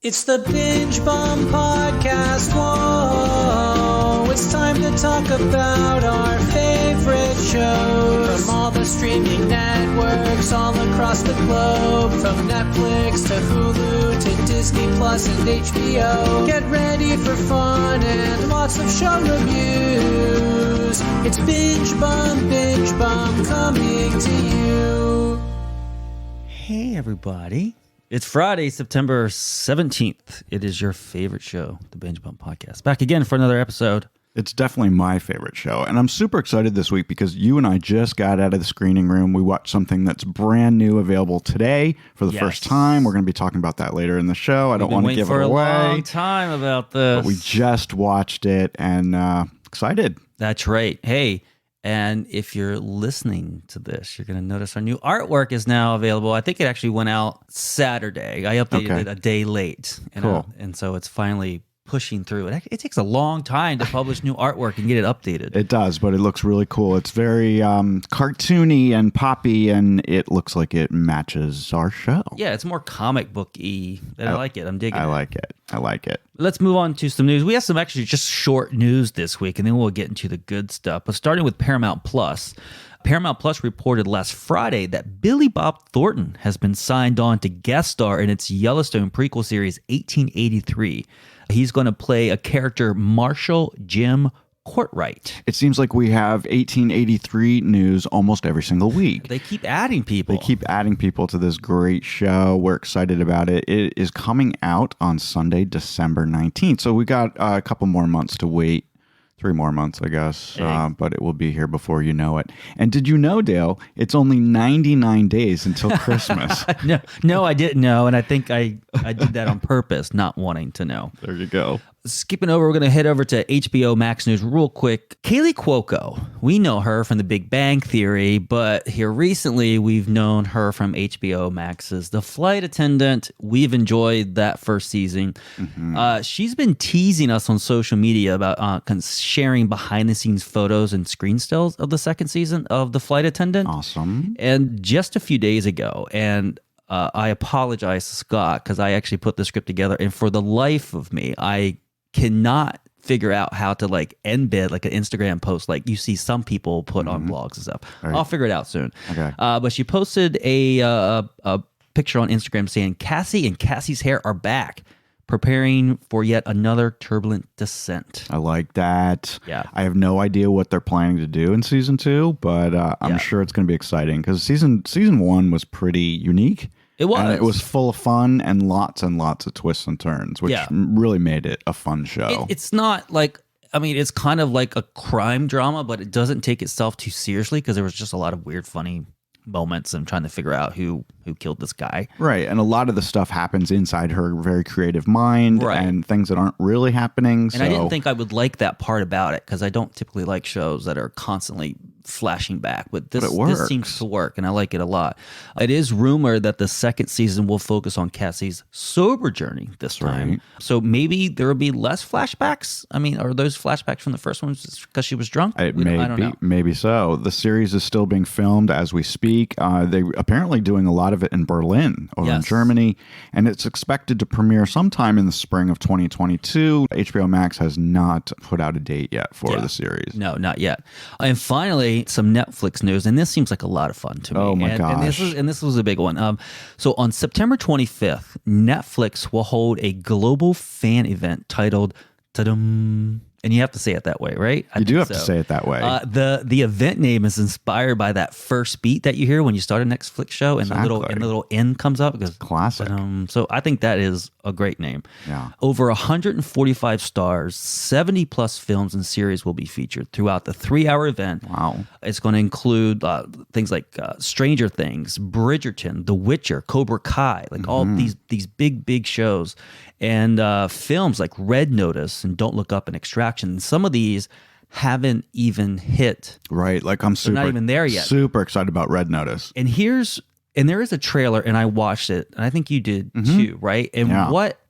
It's the Binge Bum Podcast. Whoa, it's time to talk about our favorite shows from all the streaming networks all across the globe, from Netflix to Hulu to Disney Plus and HBO. Get ready for fun and lots of show reviews. It's Binge Bum coming to you. Hey, everybody. It's Friday, September 17th. It is your favorite show, the Binge Bump Podcast. Back again for another episode. It's definitely my favorite show. And I'm super excited this week because you and I just got out of the screening room. We watched something that's brand new, available today for the first time. We're going to be talking about that later in the show. I don't want to give it away. We've been waiting for a long time about this. But we just watched it and excited. That's right. Hey, and if you're listening to this, you're going to notice our new artwork is now available. I think it actually went out Saturday. I updated it a day late. Cool. And so it's finally pushing through. It takes a long time to publish new artwork and get it updated. It does, but it looks really cool. It's very cartoony and poppy, and it looks like it matches our show. Yeah, it's more comic book-y. I like it. I'm digging it. I like it. Let's move on to some news. We have some actually just short news this week, and then we'll get into the good stuff. But starting with Paramount Plus. Paramount Plus reported last Friday that Billy Bob Thornton has been signed on to guest star in its Yellowstone prequel series 1883. He's going to play a character, Marshall Jim Courtwright. It seems like we have 1883 news almost every single week. They keep adding people. They keep adding people to this great show. We're excited about it. It is coming out on Sunday, December 19th. So we got a couple more months to wait. 3 more months, I guess, but it will be here before you know it. And did you know, Dale, it's only 99 days until Christmas. No, I didn't know, and I think I did that on purpose, not wanting to know. There you go. Skipping over, we're going to head over to HBO Max News real quick. Kaley Cuoco, we know her from The Big Bang Theory, but here recently we've known her from HBO Max's The Flight Attendant. We've enjoyed that first season. Mm-hmm. She's been teasing us on social media about sharing behind-the-scenes photos and screen stills of the second season of The Flight Attendant. Awesome. And just a few days ago, and I apologize to Scott because I actually put the script together, and for the life of me, I cannot figure out how to embed an Instagram post like you see some people put on blogs and stuff. Right. I'll figure it out soon. Okay. But she posted a picture on Instagram saying Cassie and Cassie's hair are back, preparing for yet another turbulent descent. I like that. Yeah. I have no idea what they're planning to do in season 2, but I'm sure it's going to be exciting because season 1 was pretty unique. It was. And it was full of fun and lots of twists and turns, which really made it a fun show. It's not it's kind of like a crime drama, but it doesn't take itself too seriously because there was just a lot of weird, funny moments and trying to figure out who killed this guy. Right. And a lot of the stuff happens inside her very creative mind and things that aren't really happening. And I didn't think I would like that part about it because I don't typically like shows that are constantly flashing back, but this seems to work and I like it a lot. It is rumored that the second season will focus on Cassie's sober journey this time. Right. So maybe there will be less flashbacks. I mean, are those flashbacks from the first one because she was drunk? I don't know. Maybe so. The series is still being filmed as we speak. They're apparently doing a lot of it in Berlin over in Germany, and it's expected to premiere sometime in the spring of 2022. HBO Max has not put out a date yet for the series. No, not yet. And finally, some Netflix news, and this seems like a lot of fun to me. Oh my gosh. And this was a big one. So on September 25th, Netflix will hold a global fan event titled Ta-dum. And you have to say it that way, right? You do have to say it that way. The event name is inspired by that first beat that you hear when you start a Netflix show, and the little end comes up. Because classic. So I think that is a great name. Yeah. Over 145 stars, 70 plus films and series will be featured throughout the 3-hour event. Wow. It's going to include things like Stranger Things, Bridgerton, The Witcher, Cobra Kai, all these big shows, and films like Red Notice and Don't Look Up and Extraction. Some of these haven't even hit. Right. I'm They're not even there yet. Super excited about Red Notice. And there is a trailer, and I watched it, and I think you did too, right? And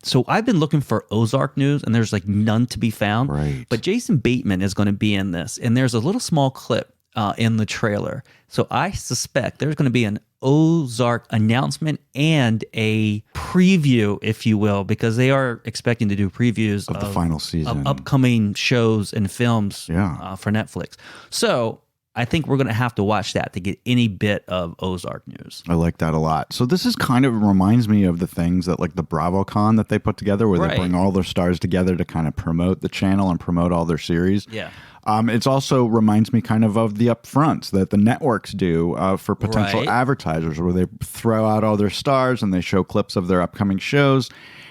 so I've been looking for Ozark news, and there's none to be found. Right. But Jason Bateman is going to be in this, and there's a little small clip in the trailer. So I suspect there's going to be an Ozark announcement and a preview, if you will, because they are expecting to do previews of the final season, of upcoming shows and films for Netflix. So I think we're going to have to watch that to get any bit of Ozark news. I like that a lot. So this is kind of reminds me of the things that like the BravoCon that they put together where they bring all their stars together to kind of promote the channel and promote all their series. Yeah. It's also reminds me kind of the upfronts that the networks do for potential advertisers where they throw out all their stars and they show clips of their upcoming shows.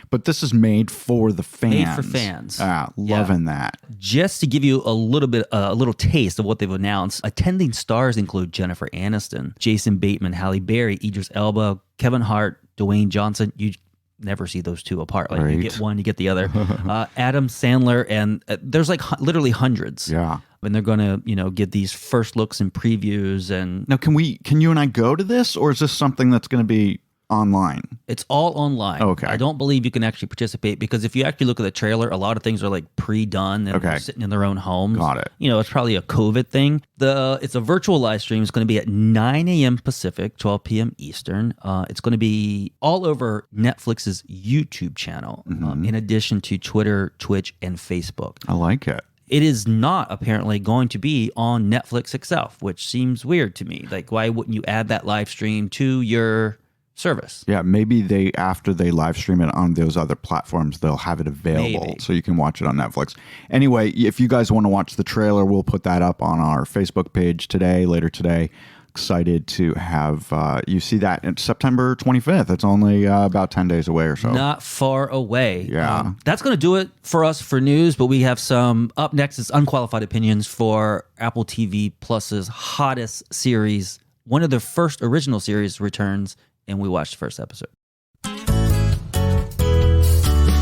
But this is made for the fans. Made for fans. Loving that. Just to give you a little taste of what they've announced, attending stars include Jennifer Aniston, Jason Bateman, Halle Berry, Idris Elba, Kevin Hart, Dwayne Johnson. You never see those two apart. Like you get one, you get the other. Adam Sandler, and there's like literally hundreds. Yeah. And they're going to, get these first looks and previews. And now, can you and I go to this, or is this something that's going to be online? It's all online. Okay. I don't believe you can actually participate because if you actually look at the trailer, a lot of things are like pre-done and they're sitting in their own homes. Got it. It's probably a COVID thing. It's a virtual live stream. It's going to be at 9 a.m. Pacific, 12 p.m. Eastern. It's going to be all over Netflix's YouTube channel, in addition to Twitter, Twitch, and Facebook. I like it. It is not apparently going to be on Netflix itself, which seems weird to me. Like, why wouldn't you add that live stream to your service? Yeah, maybe after they live stream it on those other platforms, they'll have it available so you can watch it on Netflix. Anyway, if you guys want to watch the trailer, we'll put that up on our Facebook page later today. Excited to have you see that. It's September 25th. It's only about 10 days away or so. Not far away. Yeah. That's going to do it for us for news, but we have some up next is unqualified opinions for Apple TV Plus's hottest series. One of their first original series returns, and we watched the first episode.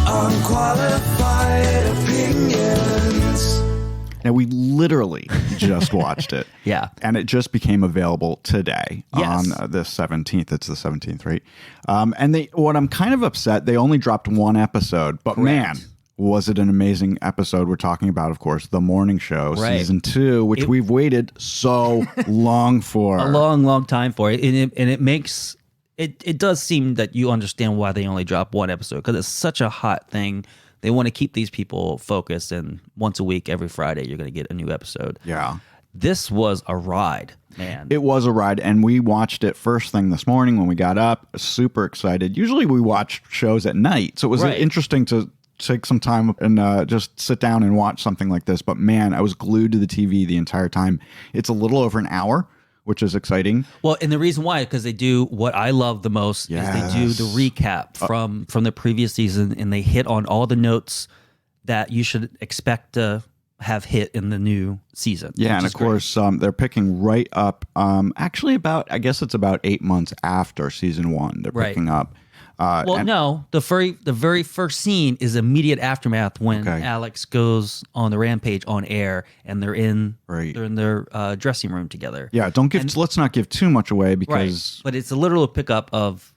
Unqualified opinions. Now, we literally just watched it. Yeah. And it just became available today on the 17th. It's the 17th, right? And what I'm kind of upset, they only dropped one episode, but man, was it an amazing episode. We're talking about, of course, The Morning Show, season 2, which we've waited so long for. A long, long time for it. And it makes... It does seem that you understand why they only drop one episode, because it's such a hot thing. They want to keep these people focused, and once a week, every Friday, you're going to get a new episode. Yeah. This was a ride, man. It was a ride, and we watched it first thing this morning when we got up. Super excited. Usually we watch shows at night, so it was interesting to take some time and just sit down and watch something like this. But man, I was glued to the TV the entire time. It's a little over an hour, which is exciting. Well, and the reason why, because they do what I love the most is they do the recap from the previous season, and they hit on all the notes that you should expect to have hit in the new season. Yeah, and of course, they're picking right up, actually I guess it's about 8 months after season 1. They're picking up. The very first scene is immediate aftermath when Alex goes on the rampage on air, and they're in their dressing room together. Yeah, let's not give too much away because, but it's a literal pickup of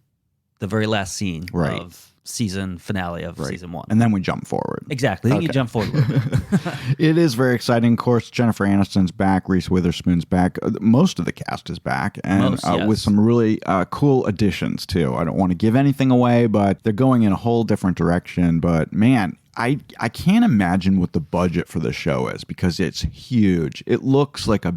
the very last scene of season finale of season 1, and then we jump forward. Exactly, you jump forward a little bit. It is very exciting. Of course, Jennifer Aniston's back, Reese Witherspoon's back, most of the cast is back, and with some really cool additions too. I don't want to give anything away, but they're going in a whole different direction. But man, I can't imagine what the budget for the show is, because it's huge. It looks like a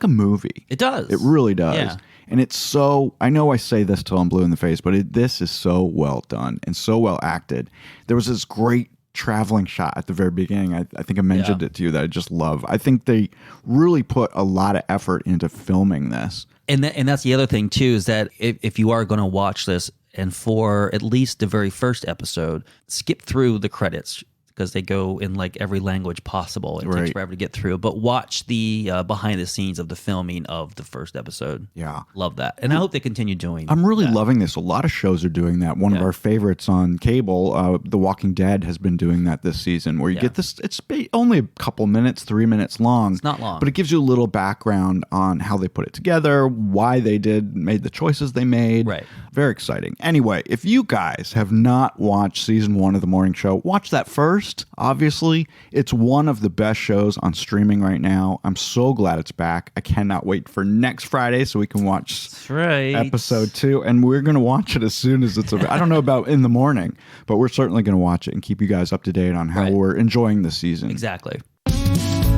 movie. It does. It really does. Yeah. And it's so, I know I say this till I'm blue in the face, but this is so well done and so well acted. There was this great traveling shot at the very beginning. I think I mentioned it to you that I just love. I think they really put a lot of effort into filming this. And that's the other thing too, is that if you are going to watch this, and for at least the very first episode, skip through the credits, because they go in like every language possible. It takes forever to get through. But watch the behind the scenes of the filming of the first episode. Yeah. Love that. And I hope they continue doing I'm really loving this. A lot of shows are doing that. One of our favorites on cable, The Walking Dead, has been doing that this season, where you get this, it's only a couple minutes, 3 minutes long. It's not long. But it gives you a little background on how they put it together, why they made the choices they made. Right. Very exciting. Anyway, if you guys have not watched season 1 of The Morning Show, watch that first. first, obviously. It's one of the best shows on streaming right now. I'm so glad it's back. I cannot wait for next Friday so we can watch episode 2. And we're going to watch it as soon as it's available. I don't know about in the morning, but we're certainly going to watch it and keep you guys up to date on how we're enjoying the season. Exactly.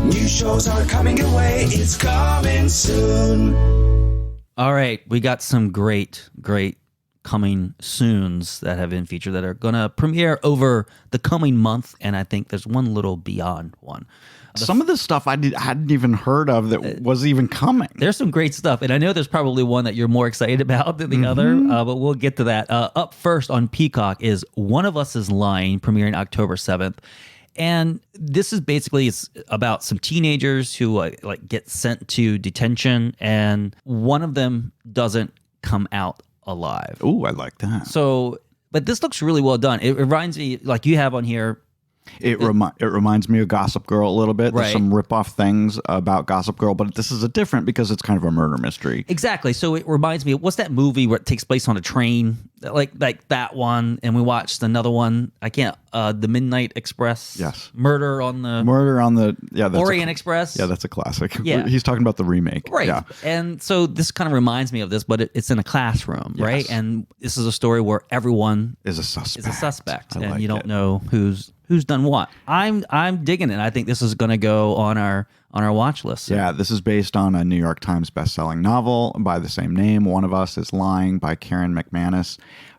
New shows are coming your way. It's coming soon. All right. We got some great coming soons that have been featured that are going to premiere over the coming month. And I think there's one little beyond one. Some of the stuff I hadn't even heard of that was even coming. There's some great stuff. And I know there's probably one that you're more excited about than the other, but we'll get to that. Up first on Peacock is One of Us is Lying, premiering October 7th. And this is basically, it's about some teenagers who get sent to detention, and one of them doesn't come out alive. Ooh, I like that. So, but this looks really well done. It reminds me, like you have on here. It reminds me of Gossip Girl a little bit. There's some rip-off things about Gossip Girl, but this is different because it's kind of a murder mystery. Exactly. So it reminds me of, what's that movie where it takes place on a train? Like that one. And we watched another one. The Midnight Express. Yes. Murder on the Orient Express. Yeah, that's a classic. Yeah. He's talking about the remake. Right. Yeah. And so this kind of reminds me of this, but it's in a classroom, right? And this is a story where everyone is a suspect. And you don't know who's done what. I'm digging it. I think this is going to go on our watch list. Yeah, this is based on a New York Times best-selling novel by the same name, One of Us is Lying by Karen McManus.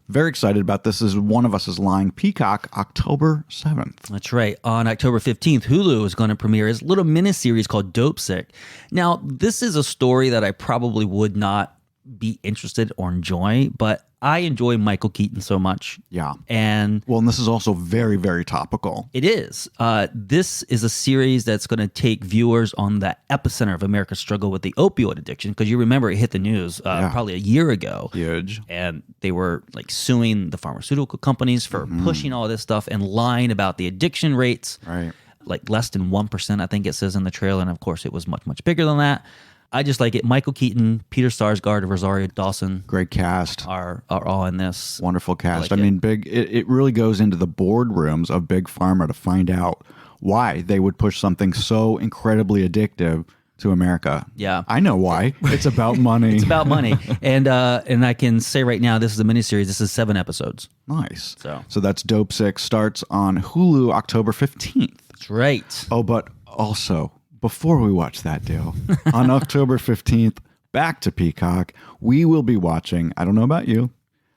Very excited about this. Is One of Us is Lying, Peacock, October 7th. That's right. On October 15th, Hulu is going to premiere his little miniseries called Dope Sick. Now, this is a story that I probably would not be interested or enjoy, but I enjoy Michael Keaton so much. Yeah. And this is also very, very topical. It is. This is a series that's going to take viewers on the epicenter of America's struggle with the opioid addiction, because you remember it hit the news probably a year ago. Huge. And they were suing the pharmaceutical companies for pushing all this stuff and lying about the addiction rates. Right. Like less than 1%, I think it says in the trailer. And of course, it was much, much bigger than that. I just like it. Michael Keaton, Peter Sarsgaard, Rosario Dawson. Great cast. Are all in this. Wonderful cast. I mean, it really goes into the boardrooms of Big Pharma to find out why they would push something so incredibly addictive to America. Yeah. I know why. It's about money. It's about money. And I can say right now, this is a miniseries. This is 7 episodes. Nice. So that's Dope Sick. Starts on Hulu October 15th. That's right. Oh, but also, before we watch that deal, on October 15th, back to Peacock, we will be watching, I don't know about you,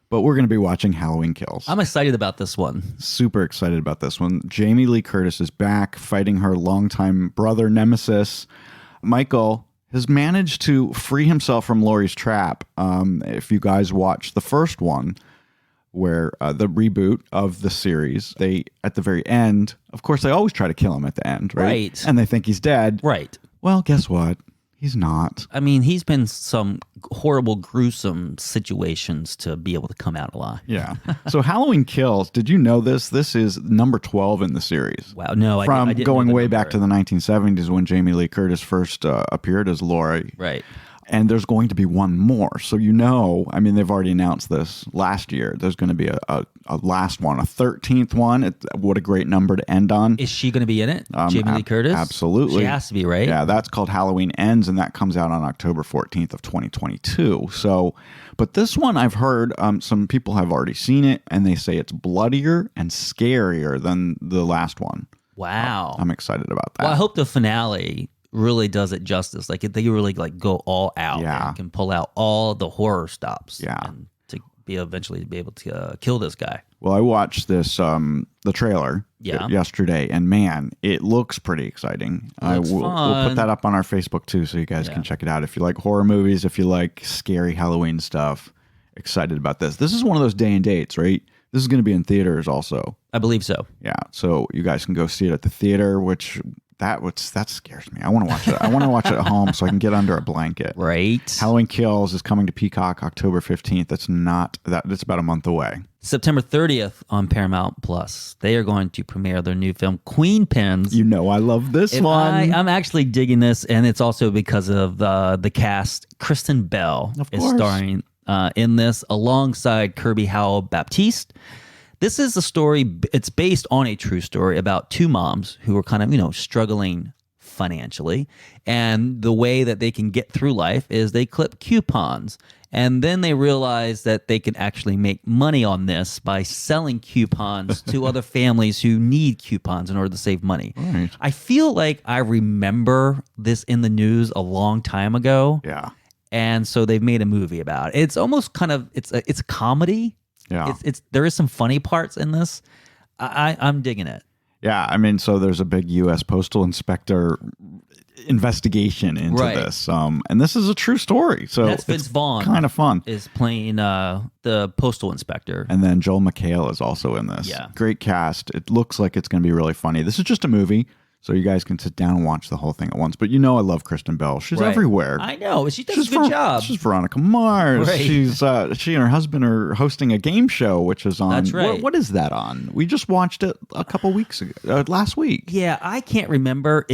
but we're going to be watching Halloween Kills. I'm excited about this one. Super excited about this one. Jamie Lee Curtis is back fighting her longtime brother nemesis. Michael has managed to free himself from Laurie's trap. If you guys watch the first one, where the reboot of the series, they, at the very end, of course, they always try to kill him at the end, right? Right. And they think he's dead. Right. Well, guess what? He's not. I mean, he's been some horrible, gruesome situations to be able to come out alive. Yeah. So Halloween Kills, did you know this? This is number 12 in the series. Wow. No, I didn't. From going way back to the 1970s when Jamie Lee Curtis first appeared as Laurie. Right. And there's going to be one more. So I mean, they've already announced this last year. There's going to be a last one, a 13th one. What a great number to end on. Is she going to be in it? Jamie Lee Curtis? Absolutely. She has to be, right? Yeah, that's called Halloween Ends, and that comes out on October 14th of 2022. So, but this one I've heard some people have already seen it, and they say it's bloodier and scarier than the last one. Wow. I'm excited about that. Well, I hope the finale really does it justice. Like they really go all out and can pull out all the horror stops. Yeah. And to eventually be able to kill this guy. Well, I watched this the trailer yesterday, and man, it looks pretty exciting. We'll put that up on our Facebook too, so you guys can check it out. If you like horror movies, if you like scary Halloween stuff, excited about this. This is one of those day and dates, right? This is going to be in theaters also. I believe so. Yeah, so you guys can go see it at the theater, which that scares me. I want to watch it. I want to watch it at home so I can get under a blanket. Right. Halloween Kills is coming to Peacock October 15th. That's about a month away. September 30th on Paramount Plus. They are going to premiere their new film Queen Pins. You know I love this one. I'm actually digging this, and it's also because of the cast. Kristen Bell is starring in this alongside Kirby Howell-Baptiste. This is a story, it's based on a true story about two moms who are kind of, struggling financially. And the way that they can get through life is they clip coupons. And then they realize that they can actually make money on this by selling coupons to other families who need coupons in order to save money. Right. I feel like I remember this in the news a long time ago. Yeah. And so they've made a movie about it. It's almost kind of it's a comedy. Yeah. It's there is some funny parts in this. I'm digging it. Yeah, I mean, so there's a big U.S. Postal Inspector investigation into this, and this is a true story. So that's Vince Vaughn, kind of fun. Is playing the postal inspector, and then Joel McHale is also in this. Yeah, great cast. It looks like it's going to be really funny. This is just a movie, so you guys can sit down and watch the whole thing at once. But I love Kristen Bell. She's everywhere. I know. She does a good job. She's Veronica Mars. Right. She and her husband are hosting a game show, which is on. That's right. What is that on? We just watched it a couple weeks ago, last week. Yeah, I can't remember.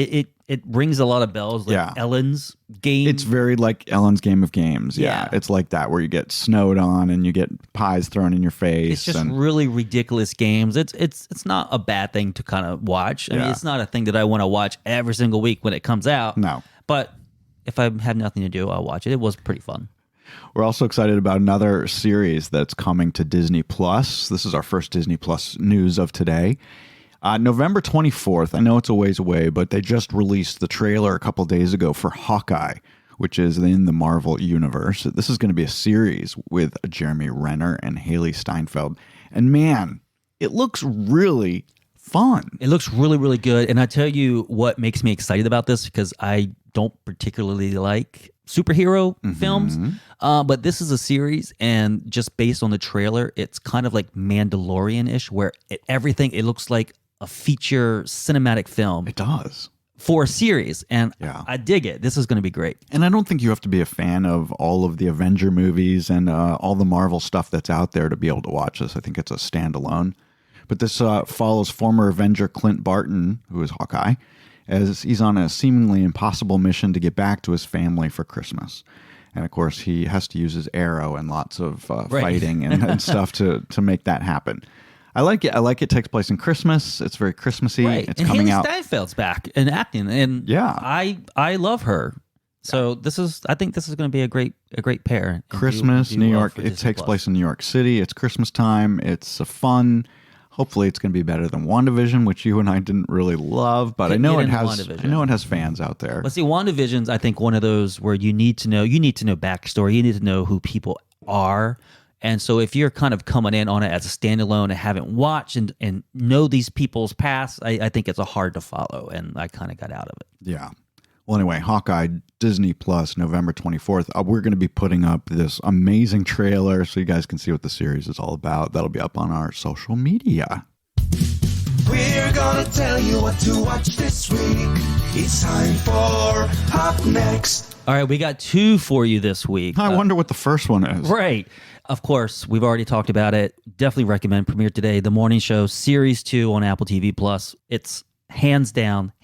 It rings a lot of bells, like Ellen's Game. It's very like Ellen's Game of Games. Yeah. It's like that, where you get snowed on and you get pies thrown in your face. It's just really ridiculous games. It's not a bad thing to kind of watch. I mean, it's not a thing that I want to watch every single week when it comes out. No. But if I had nothing to do, I'll watch it. It was pretty fun. We're also excited about another series that's coming to Disney Plus. This is our first Disney Plus news of today. November 24th, I know it's a ways away, but they just released the trailer a couple days ago for Hawkeye, which is in the Marvel Universe. This is going to be a series with Jeremy Renner and Haley Steinfeld. And man, it looks really fun. It looks really, really good. And I tell you what makes me excited about this, because I don't particularly like superhero films. But this is a series, and just based on the trailer, it's kind of like Mandalorian-ish, where it looks like a feature cinematic film. It does. For a series, and I dig it. This is going to be great. And I don't think you have to be a fan of all of the Avenger movies and all the Marvel stuff that's out there to be able to watch this. I think it's a standalone. But this follows former Avenger Clint Barton, who is Hawkeye, as he's on a seemingly impossible mission to get back to his family for Christmas. And of course, he has to use his arrow and lots of fighting and stuff to make that happen. I like it. It takes place in Christmas. It's very Christmassy. Right. It's and coming Haley out. Steinfeld's back and acting, and I love her. So I think this is going to be a great pair. Christmas, New York. It takes place in New York City. It's Christmas time. It's fun. Hopefully, it's going to be better than WandaVision, which you and I didn't really love, but I know it has fans out there. But see, WandaVision's, I think, one of those where you need to know backstory. You need to know who people are. And so if you're kind of coming in on it as a standalone and haven't watched and know these people's past, I think it's hard to follow, and I kind of got out of it. Yeah. Well, anyway, Hawkeye, Disney Plus, November 24th. We're going to be putting up this amazing trailer so you guys can see what the series is all about. That'll be up on our social media. We're gonna tell you what to watch this week. It's time for Up Next. All right, we got two for you this week. I wonder what the first one is. Right. Of course, we've already talked about it. Definitely recommend Premiere Today, The Morning Show, Series 2 on Apple TV+. It's hands down,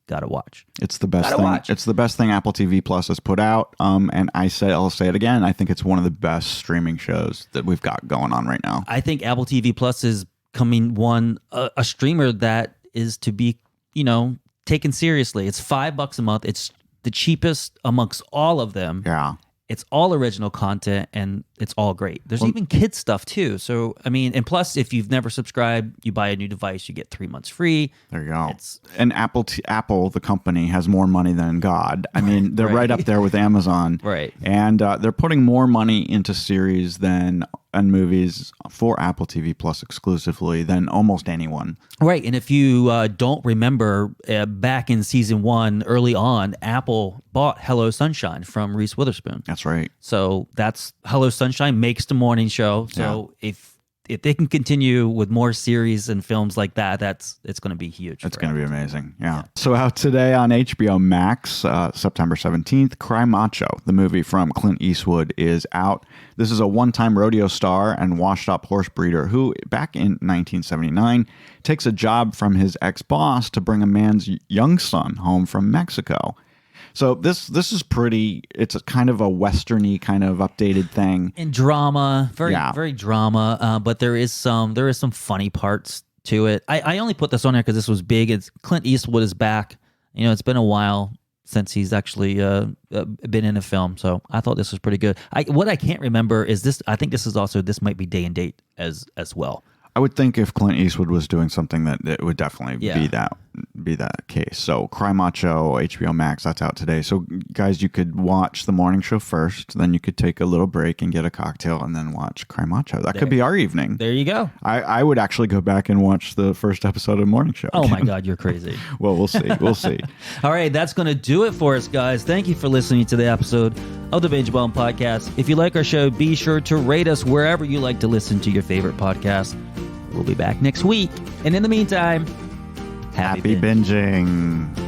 gotta watch. It's the best thing. It's the best thing Apple TV Plus has put out. And I'll say it again. I think it's one of the best streaming shows that we've got going on right now. I think Apple TV Plus is coming a streamer that is to be, taken seriously. It's $5 a month. It's the cheapest amongst all of them. Yeah. It's all original content, and it's all great. There's even kids stuff too. So, I mean, and plus, if you've never subscribed, you buy a new device, you get 3 months free. There you go. And Apple, the company, has more money than God. I mean, they're right up there with Amazon. Right. And they're putting more money into series and movies for Apple TV Plus exclusively than almost anyone. Right. And if you don't remember, back in season 1, early on, Apple bought Hello Sunshine from Reese Witherspoon. That's right. So that's Hello Sunshine makes the morning show. So if they can continue with more series and films like that, it's going to be huge. It's going to be amazing. Yeah. So out today on HBO Max, September 17th, Cry Macho, the movie from Clint Eastwood, is out. This is a one-time rodeo star and washed-up horse breeder who, back in 1979, takes a job from his ex-boss to bring a man's young son home from Mexico. So this is pretty. It's a kind of a westerny kind of updated thing. And drama, very drama. But there is some funny parts to it. I only put this on there because this was big. It's Clint Eastwood is back. It's been a while since he's actually been in a film, so I thought this was pretty good. What I can't remember is this. I think this might be day and date as well. I would think if Clint Eastwood was doing something that it would definitely be that case. So Cry Macho, HBO Max, that's out today. So guys, you could watch the morning show first, then you could take a little break and get a cocktail and then watch Cry Macho. That could be our evening. There you go. I would actually go back and watch the first episode of Morning Show. Oh my God, you're crazy. Well, we'll see. We'll see. All right, that's going to do it for us, guys. Thank you for listening to the episode of the Binge Bomb Podcast. If you like our show, be sure to rate us wherever you like to listen to your favorite podcast. We'll be back next week. And in the meantime, happy binging.